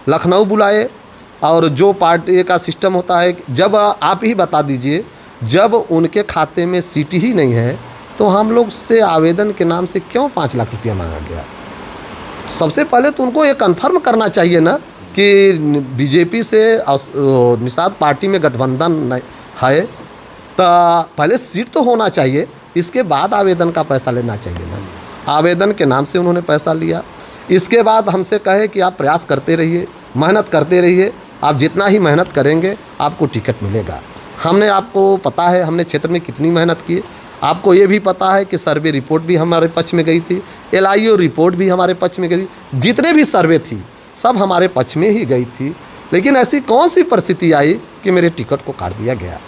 लखनऊ बुलाए, और जो पार्टी का सिस्टम होता है, जब आप ही बता दीजिए, जब उनके खाते में सीट ही नहीं है तो हम लोग से आवेदन के नाम से क्यों 5 लाख रुपया मांगा गया? सबसे पहले तो उनको ये कन्फर्म करना चाहिए ना कि बीजेपी से निषाद पार्टी में गठबंधन है, तो पहले सीट तो होना चाहिए, इसके बाद आवेदन का पैसा लेना चाहिए ना। आवेदन के नाम से उन्होंने पैसा लिया। इसके बाद हमसे कहे कि आप प्रयास करते रहिए, मेहनत करते रहिए, आप जितना ही मेहनत करेंगे आपको टिकट मिलेगा। हमने, आपको पता है हमने क्षेत्र में कितनी मेहनत की, आपको ये भी पता है कि सर्वे रिपोर्ट भी हमारे पक्ष में गई थी, LIO रिपोर्ट भी हमारे पक्ष में गई थी, जितने भी सर्वे थी सब हमारे पक्ष में ही गई थी। लेकिन ऐसी कौन सी परिस्थिति आई कि मेरे टिकट को काट दिया गया?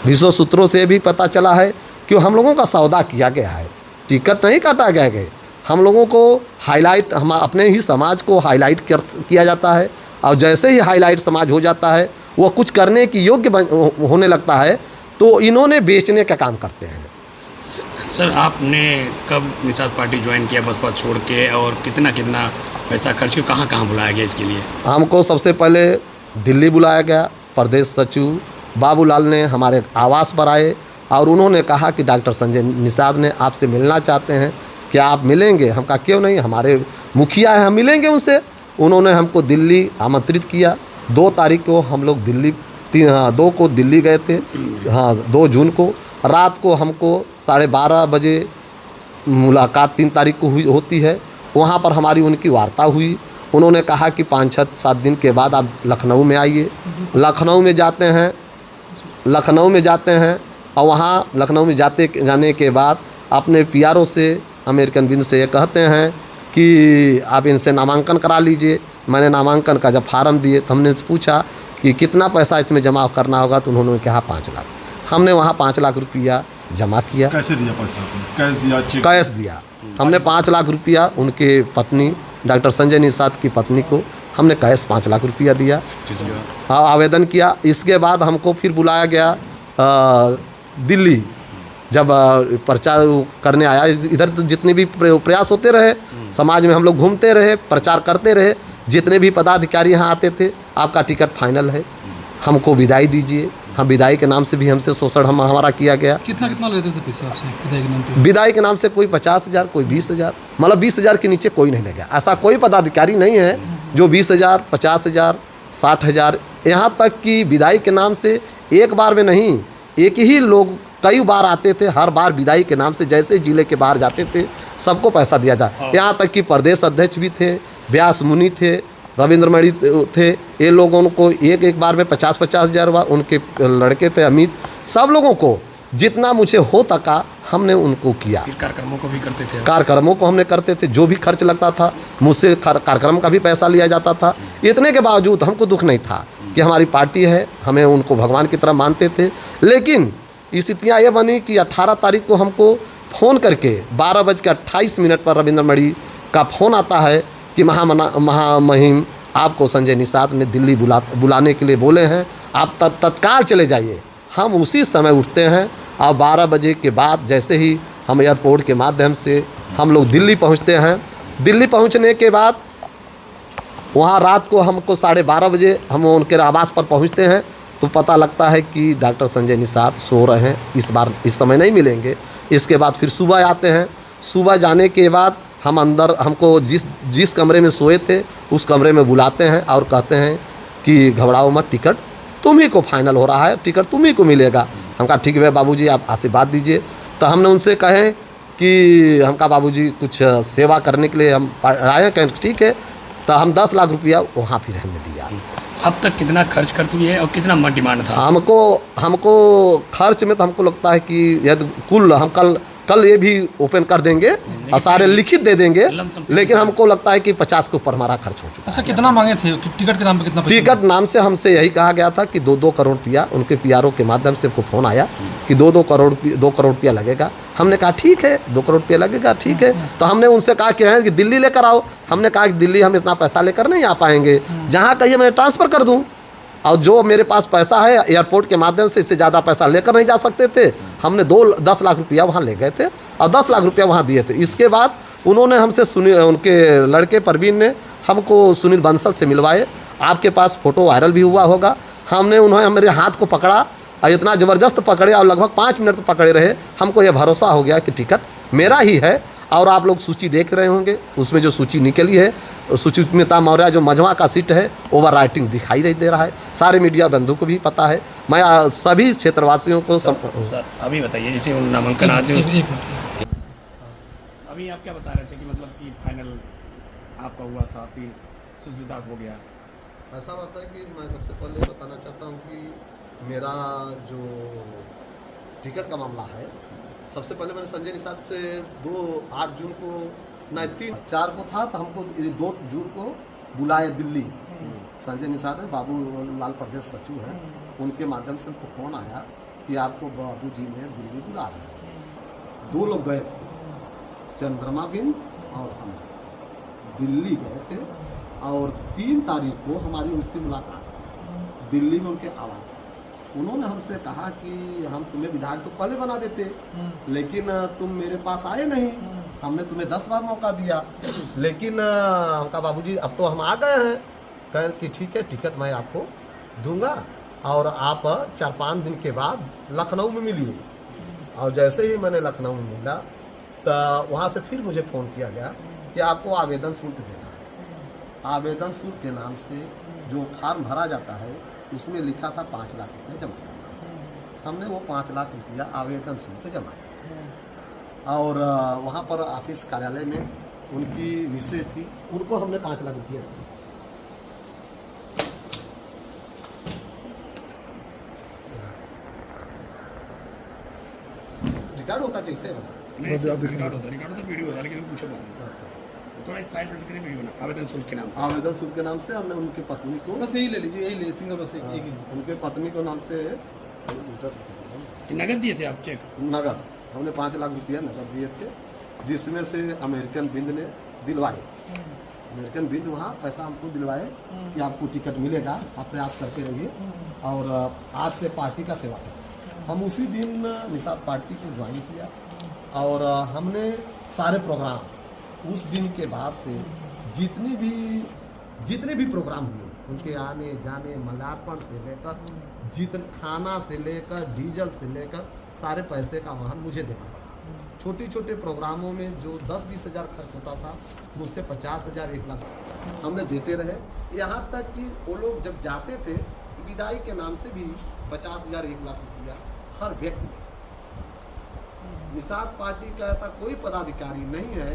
विश्व सूत्रों से भी पता चला है कि हम लोगों का सौदा किया गया है, टिकट नहीं काटा गया। हम लोगों को हाईलाइट, हम अपने ही समाज को हाईलाइट किया जाता है, और जैसे ही हाईलाइट समाज हो जाता है, वो कुछ करने की योग्य होने लगता है, तो इन्होंने बेचने का काम करते हैं। सर, आपने कब निषाद पार्टी ज्वाइन किया बसपा छोड़ के, और कितना कितना पैसा खर्च किया, कहाँ कहाँ बुलाया गया इसके लिए? हमको सबसे पहले दिल्ली बुलाया गया, प्रदेश सचिव बाबूलाल ने हमारे आवास पर आए और उन्होंने कहा कि डॉक्टर संजय निषाद ने आपसे मिलना चाहते हैं, क्या आप मिलेंगे? हम कहा क्यों नहीं, हमारे मुखिया हैं, हम मिलेंगे उनसे। उन्होंने हमको दिल्ली आमंत्रित किया। 2 तारीख को हम लोग दिल्ली, 2 को दिल्ली गए थे, 2 जून को रात को हमको 12:30 बजे मुलाकात 3 तारीख को होती है। वहाँ पर हमारी उनकी वार्ता हुई। उन्होंने कहा कि 5-7 दिन के बाद आप लखनऊ में आइए। लखनऊ में जाते हैं और वहाँ लखनऊ में जाने के बाद अपने PRO से, अमेरिकन विंग से ये कहते हैं कि आप इनसे नामांकन करा लीजिए। मैंने नामांकन का जब फार्म दिए तो हमने पूछा कि कितना पैसा इसमें जमा करना होगा, तो उन्होंने कहा 5 लाख। हमने वहाँ 5 लाख रुपया जमा किया। कैसे दिया पैसा आपने? कैश दिया, चेक? कैश दिया। हमने 5 लाख रुपया उनके पत्नी डॉक्टर संजय निषाद की पत्नी को हमने कैश 5 लाख रुपया दिया, आवेदन किया। इसके बाद हमको फिर बुलाया गया दिल्ली। जब प्रचार करने आया, इधर तो जितने भी प्रयास होते रहे, समाज में हम लोग घूमते रहे, प्रचार करते रहे, जितने भी पदाधिकारी यहाँ आते थे, आपका टिकट फाइनल है, हमको विदाई दीजिए। हम विदाई के नाम से भी हमसे शोषण हमारा किया गया। कितना लेते थे पैसे आपसे विदाई के नाम पे? विदाई के नाम से कोई 50,000, कोई 20,000, मतलब 20,000 के नीचे कोई नहीं ले गया। ऐसा कोई पदाधिकारी नहीं है जो 20,000, 50,000, 60,000, यहाँ तक कि विदाई के नाम से एक बार में नहीं, एक ही लोग कई बार आते थे। हर बार विदाई के नाम से जैसे जिले के बाहर जाते थे सबको पैसा दिया था। यहाँ तक कि प्रदेश अध्यक्ष भी थे, व्यास मुनि थे, रविंद्र मणि थे, ये लोगों को एक बार में 50,000 हुआ। उनके लड़के थे अमित, सब लोगों को जितना मुझे हो सका हमने उनको किया। फिर कार्यक्रमों को भी करते थे? कार्यक्रमों को हमने करते थे, जो भी खर्च लगता था मुझसे कार्यक्रम का भी पैसा लिया जाता था। इतने के बावजूद हमको दुख नहीं था कि हमारी पार्टी है, हमें उनको भगवान की तरह मानते थे। लेकिन स्थितियाँ ये बनी कि 18 तारीख को हमको फ़ोन करके 12:28 पर रविंद्र मणि का फ़ोन आता है कि महामहिम आपको संजय निषाद ने दिल्ली बुलाने के लिए बोले हैं, आप तत्काल चले जाइए। हम उसी समय उठते हैं और 12 बजे के बाद जैसे ही हम एयरपोर्ट के माध्यम से हम लोग दिल्ली पहुंचते हैं। दिल्ली पहुंचने के बाद वहां रात को हमको 12:30 बजे हम उनके आवास पर पहुंचते हैं, तो पता लगता है कि डॉक्टर संजय निषाद सो रहे हैं, इस बार इस समय नहीं मिलेंगे। इसके बाद फिर सुबह आते हैं। सुबह जाने के बाद हम अंदर, हमको जिस कमरे में सोए थे उस कमरे में बुलाते हैं और कहते हैं कि घबराओ मत, टिकट तुम ही को फाइनल हो रहा है, टिकट तुम ही को मिलेगा। हम कहा ठीक है बाबूजी, आप आशीर्वाद दीजिए। तो हमने उनसे कहें कि हम कहा बाबूजी कुछ सेवा करने के लिए हम आए, कहें ठीक है। तो हम 10 लाख रुपया वहाँ फिर हमने दिया। अब तक कितना खर्च कर चुकी है और कितना डिमांड था? हमको खर्च में तो हमको लगता है कि यदि कुल हम कल ये भी ओपन कर देंगे और सारे लिखित दे देंगे, लेकिन हमको लगता है कि 50 के ऊपर हमारा खर्च हो चुका है। अच्छा, कितना मांगे थे टिकट के नाम पे? कितना? टिकट नाम से हमसे यही कहा गया था कि 2-2 करोड़ रुपया, उनके PRO के माध्यम से हमको फ़ोन आया कि 2 करोड़ रुपया लगेगा। हमने कहा ठीक है, 2 करोड़ रुपया लगेगा, ठीक है। तो हमने उनसे कहा कि दिल्ली लेकर आओ। हमने कहा कि दिल्ली हम इतना पैसा लेकर नहीं आ पाएंगे, जहाँ कहिए मैं ट्रांसफ़र कर दूँ, और जो मेरे पास पैसा है एयरपोर्ट के माध्यम से इससे ज़्यादा पैसा लेकर नहीं जा सकते थे। हमने 10 लाख रुपया वहाँ ले गए थे और 10 लाख रुपया वहाँ दिए थे। इसके बाद उन्होंने हमसे उनके लड़के परवीन ने हमको सुनील बंसल से मिलवाए आपके पास फ़ोटो वायरल भी हुआ होगा। हमने उन्होंने मेरे हाथ को पकड़ा और इतना ज़बरदस्त पकड़े और लगभग 5 मिनट पकड़े रहे। हमको यह भरोसा हो गया कि टिकट मेरा ही है। और आप लोग सूची देख रहे होंगे, उसमें जो सूची निकली है सुचिस्मिता मौर्य जो मझवा का सीट है ओवर राइटिंग दिखाई नहीं दे रहा है। सारे मीडिया बंधु को भी पता है। मैं सभी क्षेत्रवासियों को सर अभी बताइए, जैसे उन नामांकन आज एक मिनट। अभी आप क्या बता रहे थे कि मतलब कि फाइनल आपका हुआ था, फिर सुस्मिता हो गया। ऐसा बात है कि मैं सबसे पहले बताना चाहता हूँ कि मेरा जो टिकट का मामला है, सबसे पहले मैंने संजय निषाद से 8 जून को नहीं 3-4 को था, तो हमको 2 जून को बुलाए दिल्ली। संजय निषाद है, बाबू लाल प्रदेश सचिव हैं, उनके माध्यम से हमको फ़ोन आया कि आपको बाबू जी ने दिल्ली बुला रहे हैं। 2 लोग गए थे, चंद्रमा बिन और हम दिल्ली गए थे। और 3 तारीख को हमारी उनसे मुलाकात हुई दिल्ली में उनके आवास पर। उन्होंने हमसे कहा कि हम तुम्हें विधायक तो पहले बना देते, लेकिन तुम मेरे पास आए नहीं। हमने तुम्हें 10 बार मौका दिया, लेकिन हम कहा बाबूजी अब तो हम आ गए हैं। कहें कि ठीक है, टिकट मैं आपको दूंगा और आप 4-5 दिन के बाद लखनऊ में मिलिए। और जैसे ही मैंने लखनऊ में मिला तो वहाँ से फिर मुझे फ़ोन किया गया कि आपको आवेदन शुल्क देना है। आवेदन शुल्क के नाम से जो फार्म भरा जाता है उसमें लिखा था 5 लाख रुपये जमा करना। हमने वो 5 लाख रुपया आवेदन शुल्क जमा किया और वहाँ पर ऑफिस कार्यालय में उनकी मिसेज थी, उनको हमने 5 लाख रुपया दिया। रिकॉर्ड होता कैसे रिकॉर्ड होता वीडियो होता, लेकिन पूछो थोड़ा एक फाइल प्रिंट करें वीडियो ना आवेदन शुल्क के नाम। आवेदन शुल्क के नाम से हमने उनकी पत्नी को, बस यही ले लीजिए, यही ले सिंगल, बस एक ही। उनके पत्नी को नाम से कि नगद दिए थे आप चेक? नगद हमने 5 लाख रुपया नगद दिए थे, जिसमें से अमेरिकन बिंद ने दिलवाए। अमेरिकन बिंद वहाँ पैसा हमको दिलवाए कि आपको टिकट मिलेगा, आप प्रयास करते रहिए और आज से पार्टी का सेवा करें। हम उसी दिन निषाद पार्टी को ज्वाइन किया और हमने सारे प्रोग्राम उस दिन के बाद से जितने भी प्रोग्राम हुए उनके आने जाने, मल्यार्पण से लेकर खाना से लेकर डीजल से लेकर सारे पैसे का वहन मुझे देना पड़ा। छोटे प्रोग्रामों में जो 10-20 हज़ार खर्च होता था, मुझसे 50,000 1 लाख हमने देते रहे। यहाँ तक कि वो लोग जब जाते थे विदाई के नाम से भी 50,000 1 लाख रुपया हर व्यक्ति। निषाद पार्टी का ऐसा कोई पदाधिकारी नहीं है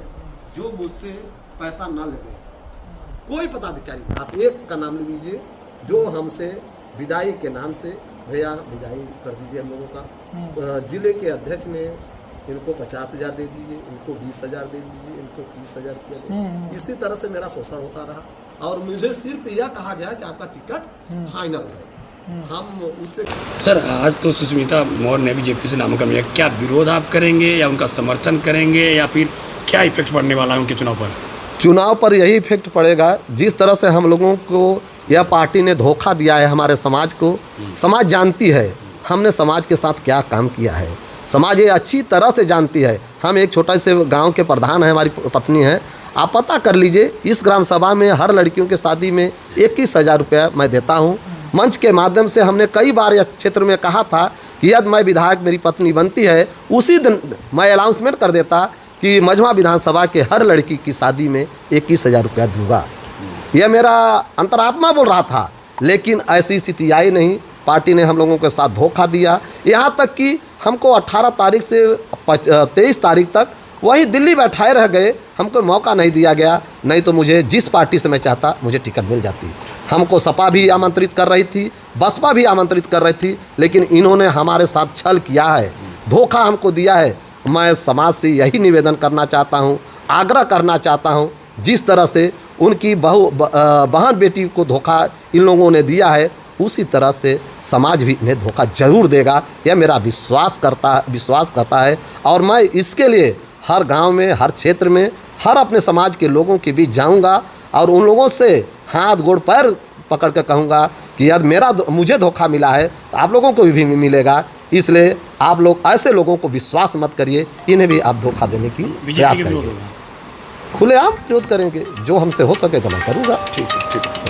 जो मुझसे पैसा न ले गए। कोई पदाधिकारी, आप एक का नाम ले लीजिए जो हमसे विदाई के नाम से भैया विदाई कर दीजिए हम लोगों का। जिले के अध्यक्ष ने इनको 50,000 दे दीजिए, इनको 20,000 दे दीजिए, इनको 30,000 रुपया दे। इसी तरह से मेरा शोषण होता रहा और मुझे सिर्फ यह कहा गया कि आपका टिकट फाइनल है। हम उससे सर आज तो सुष्मिता मौर्य ने बीजेपी से नामांकन किया, क्या विरोध आप करेंगे या उनका समर्थन करेंगे या फिर क्या इफेक्ट पड़ने वाला है उनके चुनाव पर? चुनाव पर यही इफेक्ट पड़ेगा जिस तरह से हम लोगों को यह पार्टी ने धोखा दिया है हमारे समाज को। समाज जानती है हमने समाज के साथ क्या काम किया है, समाज ये अच्छी तरह से जानती है। हम एक छोटा से गांव के प्रधान हैं, हमारी पत्नी है। आप पता कर लीजिए, इस ग्राम सभा में हर लड़कियों के शादी में 21,000 रुपया मैं देता हूँ। मंच के माध्यम से हमने कई बार इस क्षेत्र में कहा था कि यदि मैं विधायक मेरी पत्नी बनती है उसी दिन मैं अनाउंसमेंट कर देता कि मझवा विधानसभा के हर लड़की की शादी में 21,000 रुपया दूंगा। यह मेरा अंतरात्मा बोल रहा था, लेकिन ऐसी स्थिति आई नहीं। पार्टी ने हम लोगों के साथ धोखा दिया। यहाँ तक कि हमको 18 तारीख से 23 तारीख तक वहीं दिल्ली बैठाए रह गए, हमको मौका नहीं दिया गया। नहीं तो मुझे जिस पार्टी से मैं चाहता मुझे टिकट मिल जाती। हमको सपा भी आमंत्रित कर रही थी, बसपा भी आमंत्रित कर रही थी, लेकिन इन्होंने हमारे साथ छल किया है, धोखा हमको दिया है। मैं समाज से यही निवेदन करना चाहता हूँ, आग्रह करना चाहता हूँ, जिस तरह से उनकी बहन बेटी को धोखा इन लोगों ने दिया है उसी तरह से समाज भी इन्हें धोखा जरूर देगा, यह मेरा विश्वास करता है। और मैं इसके लिए हर गांव में, हर क्षेत्र में, हर अपने समाज के लोगों के बीच जाऊंगा और उन लोगों से हाथ गोड़ पैर पकड़ कर कहूँगा कि यदि मुझे धोखा मिला है तो आप लोगों को भी मिलेगा। इसलिए आप लोग ऐसे लोगों को विश्वास मत करिए, इन्हें भी आप धोखा देने की प्रयास करिए। खुलेआम विरोध करेंगे, जो हमसे हो सकेगा मैं करूँगा। ठीक है, ठीक है।